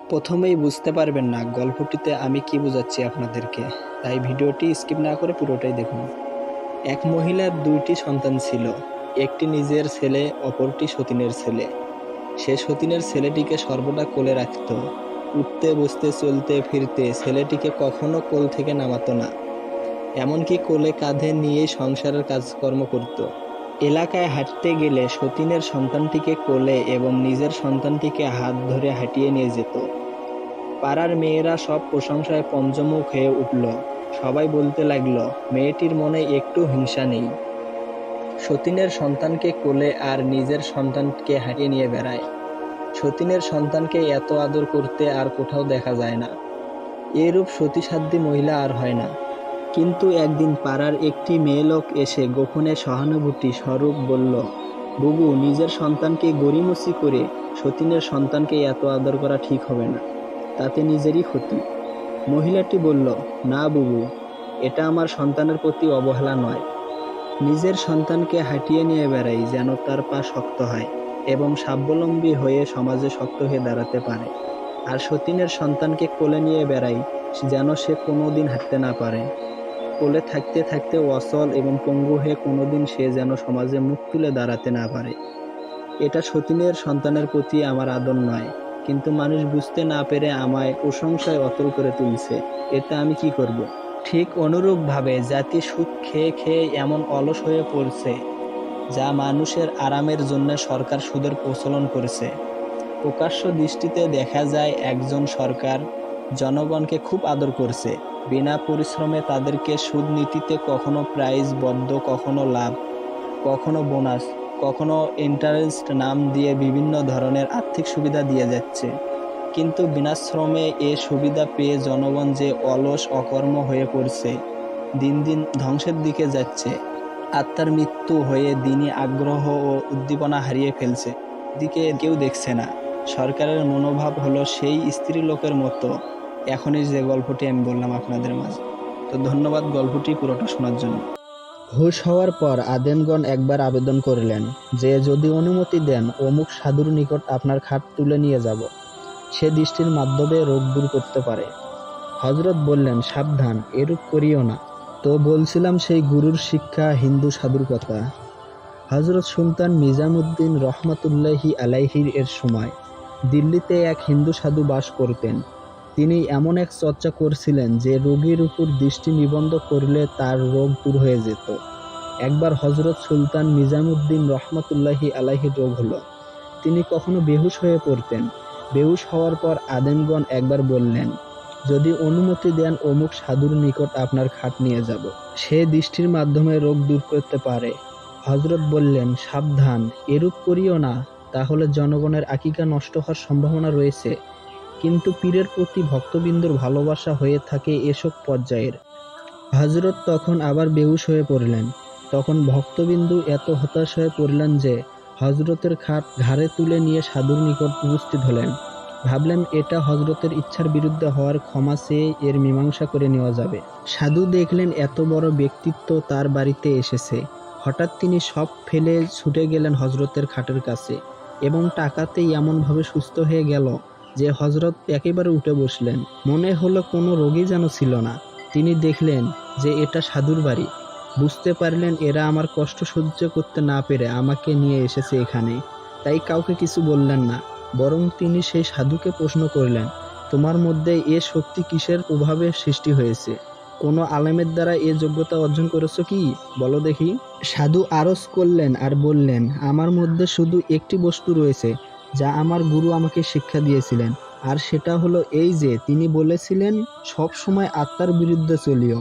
প্রথমেই বুঝতে পারবেন না গল্পটিতে আমি কি বোঝাচ্ছি আপনাদেরকে, তাই ভিডিওটি স্কিপ না করে পুরোটাই দেখুন। এক মহিলার দুইটি সন্তান ছিল, একটি নিজের ছেলে, অপরটি সতীনের ছেলে। সে সতীনের ছেলেটিকে সর্বদা কোলে রাখত। উঠতে বসতে চলতে ফিরতে ছেলেটিকে কখনো কোল থেকে নামাতো না, এমনকি কোলে কাঁধে নিয়েই সংসারের কাজকর্ম করত। এলাকায় হাঁটতে গেলে সতীনের সন্তানটিকে কোলে এবং নিজের সন্তানটিকে হাত ধরে হাঁটিয়ে নিয়ে যেত। পাড়ার মেয়েরা সব প্রশংসায় পঞ্চমুখ হয়ে উঠল। সবাই বলতে লাগলো, মেয়েটির মনে একটু হিংসা নেই, সতীনের সন্তানকে কোলে আর নিজের সন্তানকে হাঁটিয়ে নিয়ে বেড়ায়। সতীনের সন্তানকে এত আদর করতে আর কোথাও দেখা যায় না। এরূপ সতীসাধ্যী মহিলা আর হয় না। কিন্তু একদিন পাড়ার একটি মেয়েলোক এসে গোপনে সহানুভূতি স্বরূপ বলল, বুবু, নিজের সন্তানকে গড়িমসি করে সতীনের সন্তানকে এত আদর করা ঠিক হবে না, তাতে নিজেরই ক্ষতি। মহিলাটি বলল, না বুবু, এটা আমার সন্তানের প্রতি অবহেলা নয়। নিজের সন্তানকে হাঁটিয়ে নিয়ে বেড়াই যেন তার পা শক্ত হয় এবং স্বাবলম্বী হয়ে সমাজে শক্ত হয়ে দাঁড়াতে পারে। আর সতীনের সন্তানকে কোলে নিয়ে বেড়াই যেন সে কোনোদিন হাঁটতে না পারে। কোলে থাকতে থাকতে অচল এবং পঙ্গু হয়ে কোনোদিন সে যেন সমাজে মুখ তুলে দাঁড়াতে না পারে। এটা সতীনের সন্তানের প্রতি আমার আদর নয়, কিন্তু মানুষ বুঝতে না পেরে আমায় প্রশংসায় অতল করে তুলছে, এতে আমি কি করব? ঠিক অনুরূপভাবে জাতি সুদ খেয়ে খেয়ে এমন অলস হয়ে পড়ছে যা মানুষের আরামের জন্য সরকার সুদের প্রচলন করেছে। প্রকাশ্য দৃষ্টিতে দেখা যায় একজন সরকার জনগণকে খুব আদর করছে, বিনা পরিশ্রমে তাদেরকে সুদ নীতিতে কখনো প্রাইজ বদ্ধ, কখনো লাভ, কখনো বোনাস, কখনো ইন্টারেস্ট নাম দিয়ে বিভিন্ন ধরনের আর্থিক সুবিধা দিয়ে যাচ্ছে। কিন্তু বিনা শ্রমে এ সুবিধা পেয়ে জনগণ যে অলস অকর্ম হয়ে পড়ছে, দিন দিন ধ্বংসের দিকে যাচ্ছে। আত্মার মৃত্যু হয়ে দিনই আগ্রহ ও উদ্দীপনা হারিয়ে ফেলছে, দিকে কেউ দেখছে না। সরকারের মনোভাব হলো সেই স্ত্রী লোকের মতো। এখনই যে গল্পটি আমি বললাম আপনাদের মাঝে। তো ধন্যবাদ গল্পটি পুরোটা শোনার জন্য। হুঁশ হওয়ার পর আদেনগণ একবার আবেদন করলেন যে, যদি অনুমতি দেন অমুক সাধুর নিকট আপনার খাট তুলে নিয়ে যাব, সে দৃষ্টির মাধ্যমে রোগ দূর করতে পারে। হযরত বললেন, সাবধান, এরূপ করিও না। তো বলছিলাম সেই গুরুর শিক্ষা, হিন্দু সাধুর কথা। হযরত সুলতান নিজামুদ্দিন রহমাতুল্লাহি আলাইহির এর সময় দিল্লিতে এক হিন্দু সাধু বাস করতেন। তিনি এমন এক চর্চা করছিলেন যে রোগীর উপর দৃষ্টি নিবদ্ধ করলে তার রোগ দূর হয়ে যেত। একবার হযরত সুলতান নিজামুদ্দিন রহমাতুল্লাহি আলাইহির রোগ হলো। তিনি কখনো বেহুশ হয়ে পড়তেন। বেহুশ হওয়ার পর আদেনগণ একবার বললেন, যদি অনুমতি দেন অমুক সাধুর নিকট আপনার খাট নিয়ে যাব, সে দৃষ্টির মাধ্যমে রোগ দূর করতে পারে। হযরত বললেন, সাবধান, এরূপ করিও না, তাহলে জনগণের আকিকা নষ্ট হওয়ার সম্ভাবনা রয়েছে। কিন্তু পীরের প্রতি ভক্তবৃন্দর ভালোবাসা হয়ে থাকে এসব পর্যায়ের। হযরত তখন আবার বেহুশ হয়ে পড়লেন। তখন ভক্তবিন্দু এত হতাশ হয়ে পড়লেন যে হযরতের খাট ঘাড়ে তুলে নিয়ে সাধুর নিকট উপস্থিত হলেন। ভাবলেন এটা হযরতের ইচ্ছার বিরুদ্ধে হওয়ার ক্ষমা চেয়ে এর মীমাংসা করে নেওয়া যাবে। সাধু দেখলেন এত বড় ব্যক্তিত্ব তার বাড়িতে এসেছে। হঠাৎ তিনি সব ফেলে ছুটে গেলেন হযরতের খাটের কাছে এবং টাকাতেই এমনভাবে সুস্থ হয়ে গেল যে হযরত একেবারে উঠে বসলেন। মনে হলো কোনো রোগী যেন ছিল না। তিনি দেখলেন যে এটা সাধুর বাড়ি। বুঝতে পারলেন এরা আমার কষ্ট সহ্য করতে না পেরে আমাকে নিয়ে এসেছে এখানে। তাই কাউকে কিছু বললেন না, বরং তিনি সেই সাধুকে প্রশ্ন করলেন, তোমার মধ্যে এ শক্তি কিসের প্রভাবে সৃষ্টি হয়েছে? কোনো আলেমের দ্বারা এ যোগ্যতা অর্জন করেছো কি? বলো দেখি। সাধু আরজ করলেন আর বললেন, আমার মধ্যে শুধু একটি বস্তু রয়েছে যা আমার গুরু আমাকে শিক্ষা দিয়েছিলেন, আর সেটা হলো এই যে তিনি বলেছিলেন, সব সময় আত্মার বিরুদ্ধে চলিও।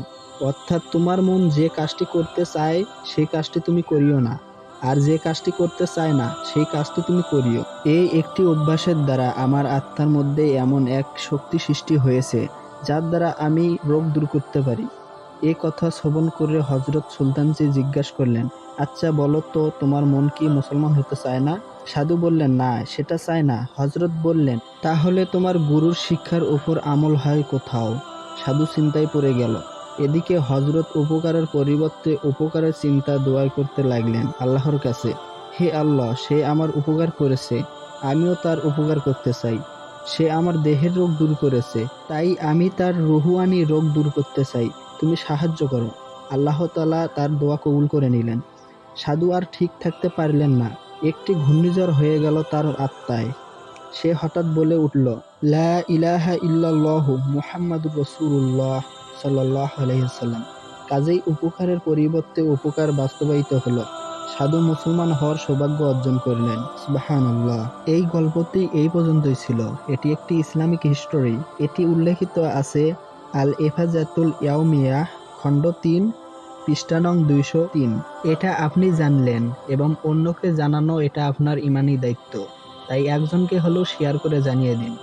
অর্থাৎ তোমার মন যে কাজটি করতে চায় সেই কাজটি তুমি করিও না, আর যে কাজটি করতে চায় না সেই কাজটি তুমি করিও। এই একটি অভ্যাসের দ্বারা আমার আত্মার মধ্যে এমন এক শক্তি সৃষ্টি হয়েছে যার দ্বারা আমি রোগ দূর করতে পারি। এ কথা শ্রবণ করে হযরত সুলতানজি জিজ্ঞাসা করলেন, আচ্ছা বলো তো, তোমার মন কি মুসলমান হতে চায় না? সাধু বললেন, না, সেটা চায় না। হযরত বললেন, তাহলে তোমার গুরুর শিক্ষার উপর আমল হয় কোথাও? সাধু চিন্তায় পড়ে গেল। এদিকে হযরত উপকারের পরিবর্তে উপকারের চিন্তা দোয়া করতে লাগলেন আল্লাহর কাছে, হে আল্লাহ, সে আমার উপকার করেছে, আমিও তার উপকার করতে চাই। সে আমার দেহের রোগ দূর করেছে, তাই আমি তার রুহুয়ানি রোগ দূর করতে চাই, তুমি সাহায্য করো। আল্লাহ তাআলা তার দোয়া কবুল করে নিলেন। সাধু আর ঠিক থাকতে পারলেন না, একটি ঘূর্ণিঝড় হয়ে গেল তার আত্মায়। সে হঠাৎ বলে উঠল, লা ইলাহা ইল্লাল্লাহু মুহাম্মাদুর রাসূলুল্লাহ সাল্লাল্লাহু আলাইহি ওয়াসাল্লাম। কাজেই উপকারের পরিবর্তে উপকার বাস্তবায়িত হলো। সাধু মুসলমান হওয়ার সৌভাগ্য অর্জন করলেন। সুবহানাল্লাহ। এই গল্পটি এই পর্যন্তই ছিল। এটি একটি ইসলামিক হিস্টোরি। এটি উল্লেখিত আছে আল ইফাজাতুল ইয়াউমিয়াহ খণ্ড ৩ পৃষ্ঠা নং ২০৩। এটা আপনি জানলেন এবং অন্যকে জানানো এটা আপনার ঈমানি দায়িত্ব। তাই একজনকে হলেও শেয়ার করে জানিয়ে দিন।